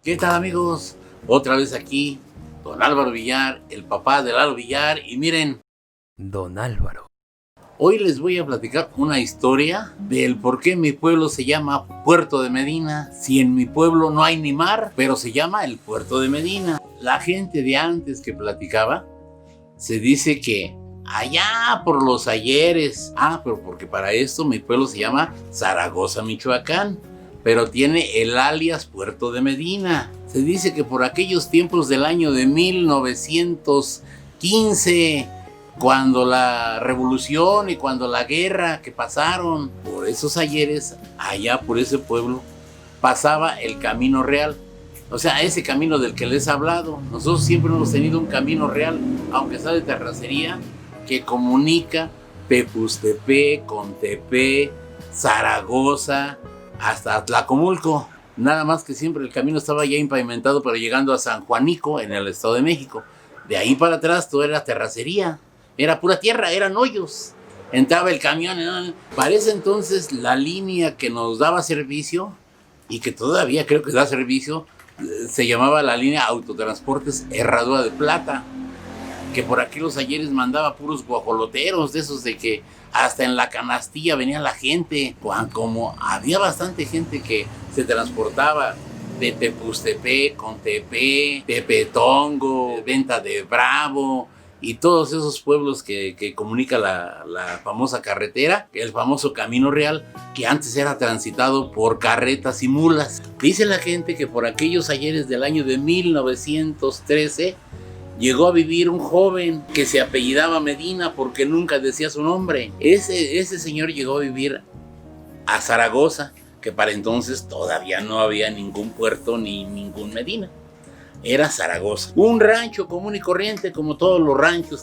¿Qué tal, amigos? Otra vez aquí, don Álvaro Villar, el papá de Lalo Villar. Y miren, Don Álvaro. hoy les voy a platicar una historia del por qué mi pueblo se llama Puerto de Medina. Si en mi pueblo no hay ni mar, pero se llama el Puerto de Medina. La gente de antes que platicaba, se dice que allá por los ayeres, pero porque para esto mi pueblo se llama Zaragoza, Michoacán, pero tiene el alias Puerto de Medina. Se dice que por aquellos tiempos del año de 1915, cuando la revolución y cuando la guerra que pasaron por esos ayeres, allá por ese pueblo, pasaba el Camino Real. O sea, ese camino del que les he hablado. Nosotros siempre hemos tenido un camino real, aunque sea de terracería, que comunica Tepuztepec, Contepec, Zaragoza, hasta Tlacomulco. Nada más que siempre el camino estaba ya impavimentado, pero llegando a San Juanico, en el Estado de México. De ahí para atrás todo era terracería, era pura tierra, eran hoyos. Entraba el camión, para ese entonces la línea que nos daba servicio, y que todavía creo que da servicio, se llamaba la línea Autotransportes Herradura de Plata, que por aquí los ayeres mandaba puros guajoloteros, de esos de que hasta en la canastilla venía la gente. Como había bastante gente que se transportaba de Tepuztepec, Contepec, Tepetongo, Venta de Bravo y todos esos pueblos que comunica la famosa carretera, el famoso Camino Real, que antes era transitado por carretas y mulas. Dice la gente que por aquellos ayeres del año de 1913 llegó a vivir un joven que se apellidaba Medina porque nunca decía su nombre. Ese señor llegó a vivir a Zaragoza, que para entonces todavía no había ningún puerto ni ningún Medina. Era Zaragoza. Un rancho común y corriente, como todos los ranchos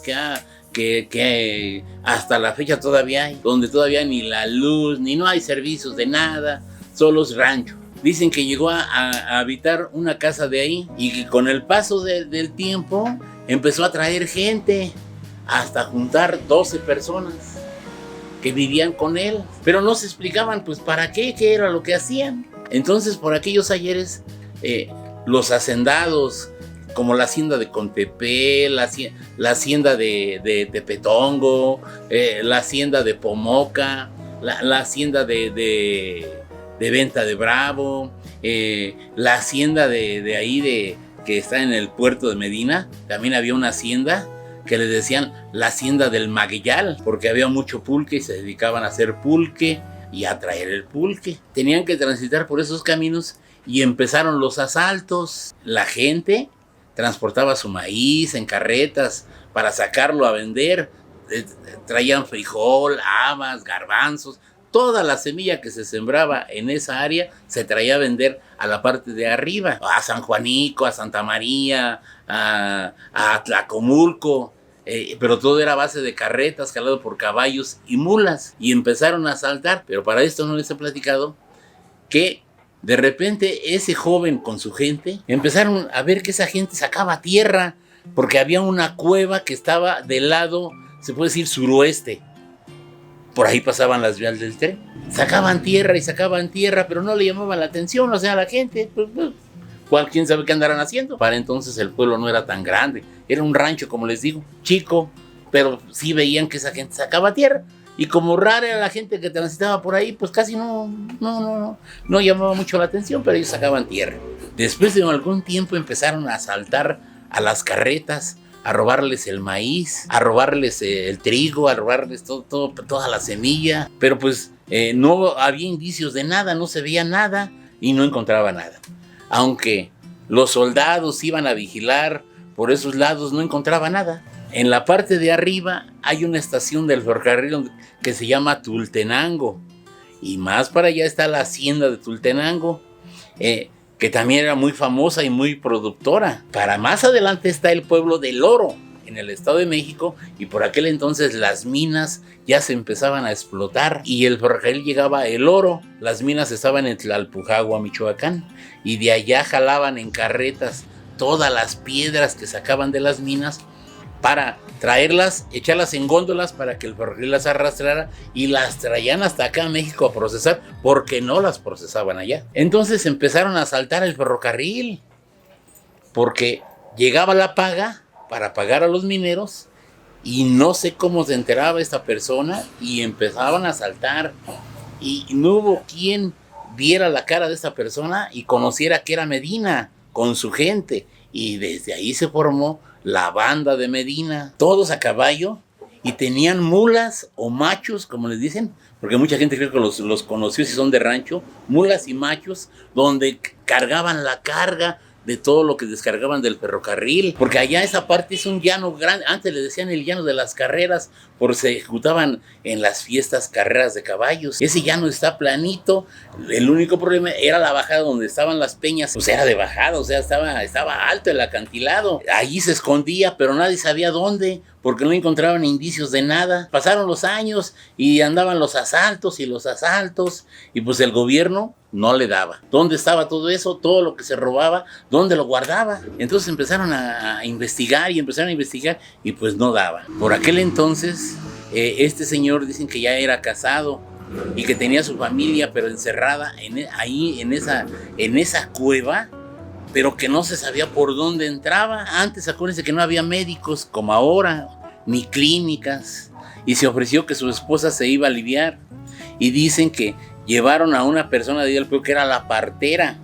que hasta la fecha todavía hay, donde todavía ni la luz, ni no hay servicios de nada, solo es rancho. Dicen que llegó a habitar una casa de ahí y que con el paso del tiempo empezó a traer gente, hasta juntar 12 personas que vivían con él, pero no se explicaban pues para qué era lo que hacían. Entonces por aquellos ayeres, los hacendados, como la hacienda de Contepec, la hacienda de Tepetongo, la hacienda de Pomoca, la hacienda de Venta de Bravo, la hacienda de ahí que está en el puerto de Medina. También había una hacienda que le decían la hacienda del Magueyal, porque había mucho pulque y se dedicaban a hacer pulque y a traer el pulque. Tenían que transitar por esos caminos y empezaron los asaltos. La gente transportaba su maíz en carretas para sacarlo a vender. Traían frijol, habas, garbanzos. Toda la semilla que se sembraba en esa área se traía a vender a la parte de arriba, a San Juanico, a Santa María, a Tlacomulco, pero todo era a base de carretas, jalado por caballos y mulas. Y empezaron a asaltar, pero para esto no les he platicado que de repente ese joven con su gente empezaron a ver que esa gente sacaba tierra, porque había una cueva que estaba del lado, se puede decir, suroeste. Por ahí pasaban las vías del tren. Sacaban tierra y sacaban tierra, pero no le llamaban la atención, o sea, a la gente. ¿Quién sabe qué andarán haciendo? Para entonces el pueblo no era tan grande. Era un rancho, como les digo, chico, pero sí veían que esa gente sacaba tierra. Y como rara era la gente que transitaba por ahí, pues casi no llamaba mucho la atención, pero ellos sacaban tierra. Después de algún tiempo empezaron a asaltar a las carretas, a robarles el maíz, a robarles el trigo, a robarles toda la semilla, pero pues no había indicios de nada, no se veía nada y no encontraba nada. Aunque los soldados iban a vigilar por esos lados, no encontraba nada. En la parte de arriba hay una estación del ferrocarril que se llama Tultenango, y más para allá está la hacienda de Tultenango, que también era muy famosa y muy productora. Para más adelante está el pueblo del Oro, en el Estado de México, y por aquel entonces las minas ya se empezaban a explotar y el ferrocarril llegaba el oro. Las minas estaban en Tlalpujagua, Michoacán, y de allá jalaban en carretas todas las piedras que sacaban de las minas para traerlas, echarlas en góndolas para que el ferrocarril las arrastrara, y las traían hasta acá a México a procesar, porque no las procesaban allá. Entonces empezaron a asaltar el ferrocarril porque llegaba la paga para pagar a los mineros y no sé cómo se enteraba esta persona y empezaban a asaltar y no hubo quien viera la cara de esta persona y conociera que era Medina con su gente, y desde ahí se formó la banda de Medina, todos a caballo, y tenían mulas o machos, como les dicen, porque mucha gente cree que los conoció si son de rancho, mulas y machos, donde cargaban la carga de todo lo que descargaban del ferrocarril, porque allá esa parte es un llano grande, antes le decían el llano de las carreras, porque se ejecutaban en las fiestas carreras de caballos. Ese llano está planito, el único problema era la bajada donde estaban las peñas, pues era de bajada, o sea, estaba alto el acantilado, allí se escondía, pero nadie sabía dónde, porque no encontraban indicios de nada. Pasaron los años y andaban los asaltos, y pues el gobierno no le daba. ¿Dónde estaba todo eso? Todo lo que se robaba, ¿dónde lo guardaba? Entonces empezaron a investigar y pues no daba. Por aquel entonces, este señor dicen que ya era casado y que tenía su familia, pero encerrada ahí en esa cueva, pero que no se sabía por dónde entraba. Antes, acuérdense que no había médicos como ahora, ni clínicas, y se ofreció que su esposa se iba a aliviar. Y dicen que llevaron a una persona de ahí del pueblo que era la partera,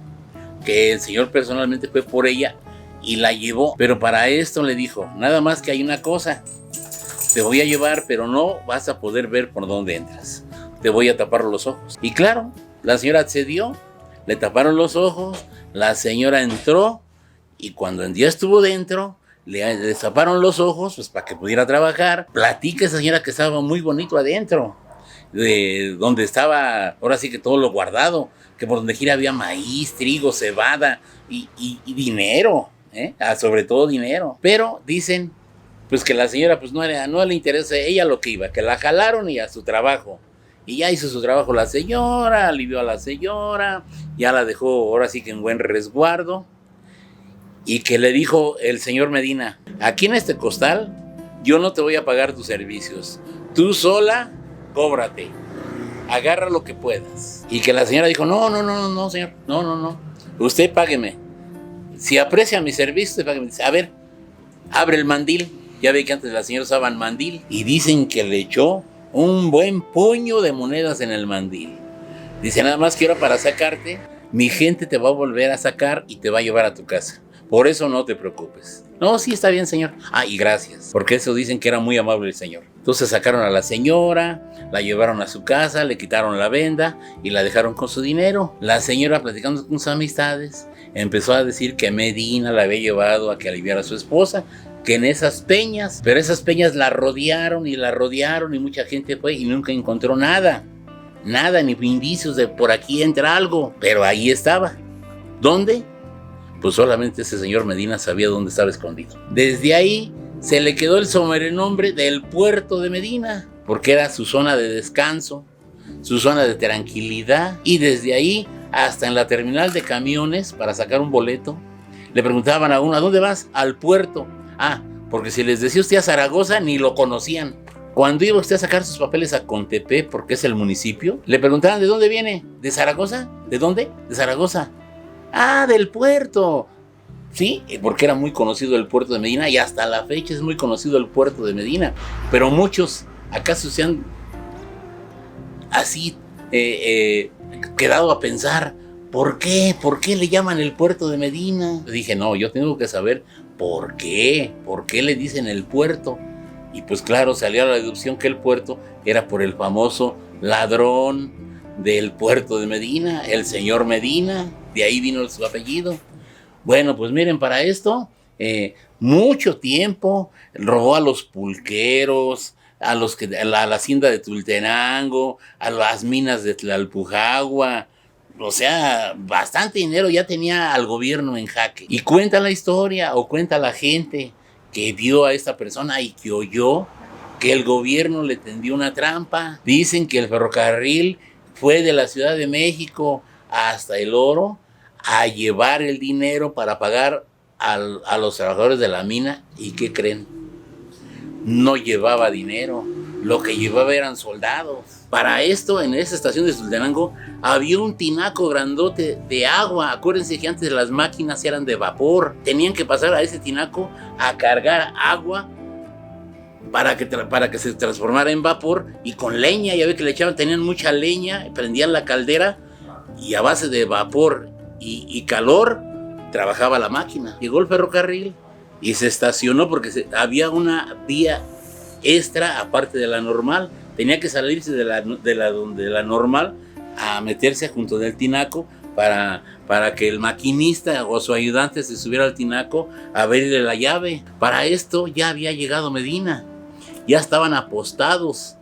que el señor personalmente fue por ella y la llevó. Pero para esto le dijo, nada más que hay una cosa, te voy a llevar, pero no vas a poder ver por dónde entras, te voy a tapar los ojos. Y claro, la señora accedió, le taparon los ojos, la señora entró y cuando ya estuvo dentro, le taparon los ojos pues para que pudiera trabajar. Platica esa señora que estaba muy bonito adentro, de donde estaba, ahora sí que todo lo guardado, que por donde gira había maíz, trigo, cebada y dinero, sobre todo dinero. Pero dicen pues que la señora pues no le interesa ella lo que iba, que la jalaron y a su trabajo. Y ya hizo su trabajo la señora, alivió a la señora, ya la dejó ahora sí que en buen resguardo. Y que le dijo el señor Medina, aquí en este costal yo no te voy a pagar tus servicios, tú sola cóbrate, agarra lo que puedas. Y que la señora dijo, no, señor, no, usted págueme, si aprecia mi servicio, usted págueme. A ver, abre el mandil, ya ve que antes las señoras usaban mandil, y dicen que le echó un buen puño de monedas en el mandil. Dice, nada más quiero para sacarte, mi gente te va a volver a sacar y te va a llevar a tu casa. Por eso no te preocupes. No, sí, está bien, señor. Y gracias, porque eso dicen que era muy amable el señor. Entonces sacaron a la señora, la llevaron a su casa, le quitaron la venda y la dejaron con su dinero. La señora, platicando con sus amistades, empezó a decir que Medina la había llevado a que aliviara a su esposa, que en esas peñas, pero esas peñas la rodearon y mucha gente fue y nunca encontró nada, ni indicios de por aquí entra algo, pero ahí estaba. ¿Dónde? Pues solamente ese señor Medina sabía dónde estaba escondido. Desde ahí se le quedó el sobrenombre del puerto de Medina, porque era su zona de descanso, su zona de tranquilidad, y desde ahí hasta en la terminal de camiones para sacar un boleto, le preguntaban a uno, ¿a dónde vas? Al puerto. Porque si les decía usted a Zaragoza, ni lo conocían. Cuando iba usted a sacar sus papeles a Contepec, porque es el municipio, le preguntaban, ¿de dónde viene? ¿De Zaragoza? ¿De dónde? De Zaragoza. Del puerto. Sí, porque era muy conocido el puerto de Medina y hasta la fecha es muy conocido el puerto de Medina. Pero muchos acaso se han así quedado a pensar, ¿por qué? ¿Por qué le llaman el puerto de Medina? Dije, no, yo tengo que saber por qué le dicen el puerto. Y pues claro, salió a la deducción que el puerto era por el famoso ladrón del puerto de Medina, el señor Medina. De ahí vino su apellido. Bueno, pues miren, para esto, mucho tiempo robó a los pulqueros, a la hacienda de Tultenango, a las minas de Tlalpujagua. O sea, bastante dinero ya tenía al gobierno en jaque. Y cuenta la historia, o cuenta la gente que vio a esta persona y que oyó que el gobierno le tendió una trampa. Dicen que el ferrocarril fue de la Ciudad de México hasta El Oro a llevar el dinero para pagar a los trabajadores de la mina. ¿Y qué creen? No llevaba dinero. lo que llevaba eran soldados. Para esto, en esa estación de Tultenango, había un tinaco grandote de agua. Acuérdense que antes las máquinas eran de vapor. Tenían que pasar a ese tinaco a cargar agua para que se transformara en vapor, y con leña. Ya ve que le echaban, tenían mucha leña, prendían la caldera y a base de vapor y calor trabajaba la máquina. Llegó el ferrocarril y se estacionó porque había una vía extra aparte de la normal. Tenía que salirse de la normal a meterse junto del tinaco para que el maquinista o su ayudante se subiera al tinaco a abrirle la llave. Para esto ya había llegado Medina, ya estaban apostados,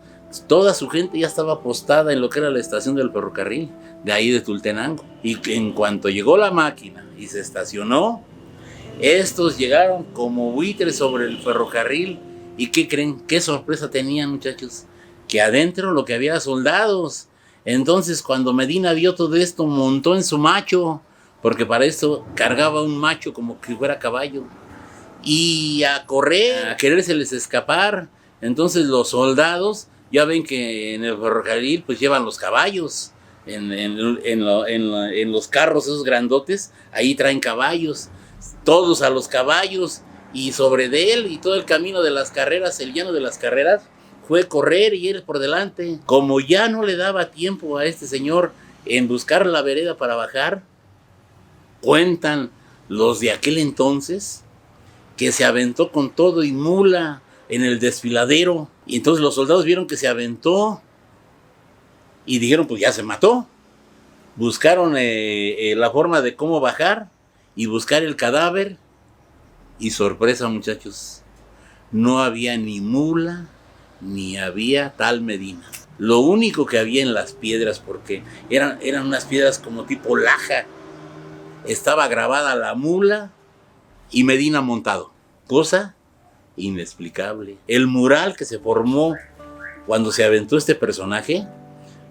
toda su gente ya estaba apostada en lo que era la estación del ferrocarril de ahí de Tultenango. Y en cuanto llegó la máquina y se estacionó, estos llegaron como buitres sobre el ferrocarril. ¿Y qué creen? ¿Qué sorpresa tenían, muchachos? Que adentro lo que había era soldados. Entonces, cuando Medina vio todo esto, montó en su macho, porque para esto cargaba un macho como que fuera caballo, y a correr, a querérseles escapar. Entonces los soldados, ya ven que en el ferrocarril pues llevan los caballos, en los carros esos grandotes, ahí traen caballos, todos a los caballos, y sobre de él, y todo el camino de las carreras, el llano de las carreras, fue correr y él por delante. Como ya no le daba tiempo a este señor en buscar la vereda para bajar, cuentan los de aquel entonces que se aventó con todo y mula en el desfiladero. Y entonces los soldados vieron que se aventó y dijeron, pues ya se mató. Buscaron la forma de cómo bajar y buscar el cadáver. Y sorpresa, muchachos, no había ni mula ni había tal Medina. Lo único que había en las piedras, porque eran unas piedras como tipo laja, estaba grabada la mula y Medina montado. Cosa inexplicable. El mural que se formó cuando se aventó este personaje,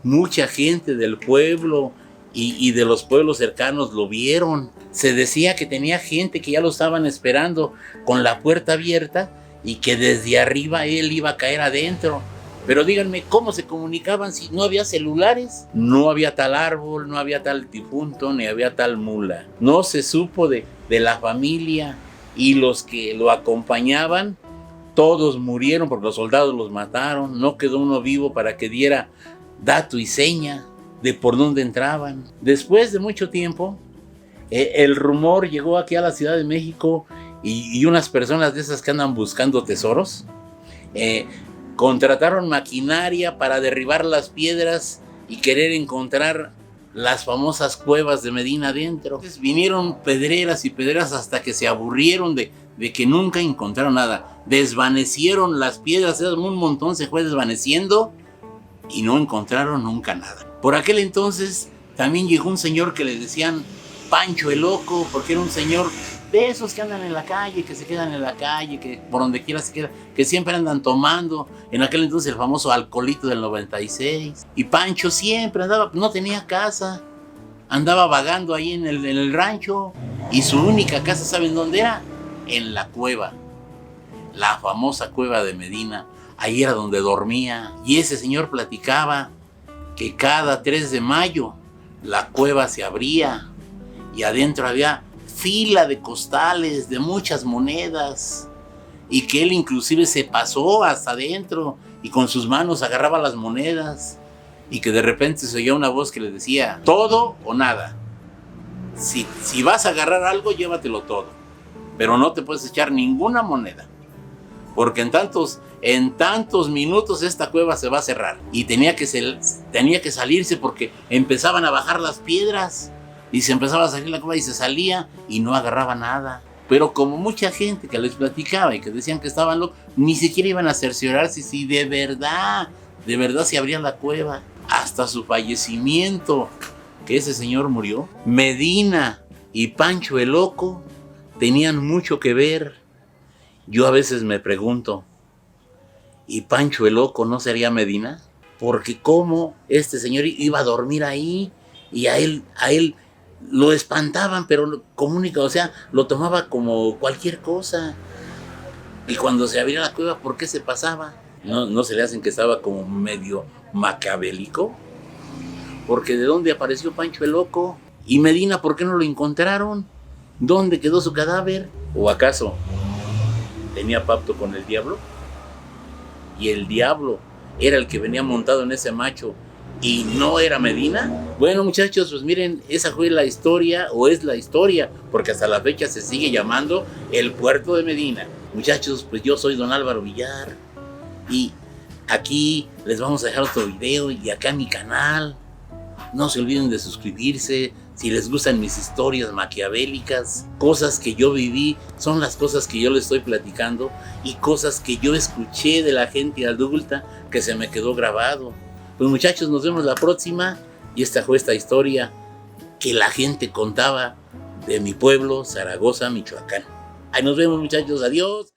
mucha gente del pueblo y de los pueblos cercanos lo vieron. Se decía que tenía gente que ya lo estaban esperando con la puerta abierta y que desde arriba él iba a caer adentro. Pero díganme, ¿cómo se comunicaban si no había celulares? No había tal árbol, no había tal difunto, ni había tal mula. No se supo de la familia, y los que lo acompañaban, todos murieron porque los soldados los mataron. No quedó uno vivo para que diera dato y seña de por dónde entraban. Después de mucho tiempo, el rumor llegó aquí a la Ciudad de México, y unas personas de esas que andan buscando tesoros, contrataron maquinaria para derribar las piedras y querer encontrar las famosas cuevas de Medina adentro. Entonces vinieron pedreras y pedreras hasta que se aburrieron de que nunca encontraron nada. Desvanecieron las piedras, un montón se fue desvaneciendo y no encontraron nunca nada. Por aquel entonces también llegó un señor que le decían Pancho el Loco, porque era un señor de esos que andan en la calle, que se quedan en la calle, que por donde quiera se quedan, que siempre andan tomando. En aquel entonces el famoso alcoholito del 96. Y Pancho siempre andaba, no tenía casa, andaba vagando ahí en el rancho. Y su única casa, ¿saben dónde era? En la cueva, la famosa cueva de Medina. Ahí era donde dormía. Y ese señor platicaba que cada 3 de mayo la cueva se abría y adentro había fila de costales de muchas monedas, y que él inclusive se pasó hasta adentro y con sus manos agarraba las monedas, y que de repente se oía una voz que le decía, todo o nada. Si vas a agarrar algo, llévatelo todo, pero no te puedes echar ninguna moneda, porque en tantos minutos esta cueva se va a cerrar. Y tenía que salirse porque empezaban a bajar las piedras y se empezaba a salir la cueva y se salía y no agarraba nada. Pero como mucha gente que les platicaba y que decían que estaban locos, ni siquiera iban a cerciorarse si de verdad se abría la cueva. Hasta su fallecimiento, que ese señor murió, Medina y Pancho el Loco tenían mucho que ver. Yo a veces me pregunto, ¿y Pancho el Loco no sería Medina? Porque cómo este señor iba a dormir ahí, y a él lo espantaban, pero o sea, lo tomaba como cualquier cosa. Y cuando se abría la cueva, ¿por qué se pasaba? ¿No se le hacen que estaba como medio maquiavélico? Porque ¿de dónde apareció Pancho el Loco? ¿Y Medina por qué no lo encontraron? ¿Dónde quedó su cadáver? ¿O acaso tenía pacto con el diablo? ¿Y el diablo era el que venía montado en ese macho y no era Medina? Bueno, muchachos, pues miren, esa fue la historia, o es la historia, porque hasta la fecha se sigue llamando el puerto de Medina. Muchachos, pues yo soy don Álvaro Villar y aquí les vamos a dejar otro video y acá en mi canal. No se olviden de suscribirse. Si les gustan mis historias maquiavélicas, cosas que yo viví, son las cosas que yo les estoy platicando y cosas que yo escuché de la gente adulta que se me quedó grabado. Pues muchachos, nos vemos la próxima y esta fue esta historia que la gente contaba de mi pueblo, Zaragoza, Michoacán. Ahí nos vemos, muchachos, adiós.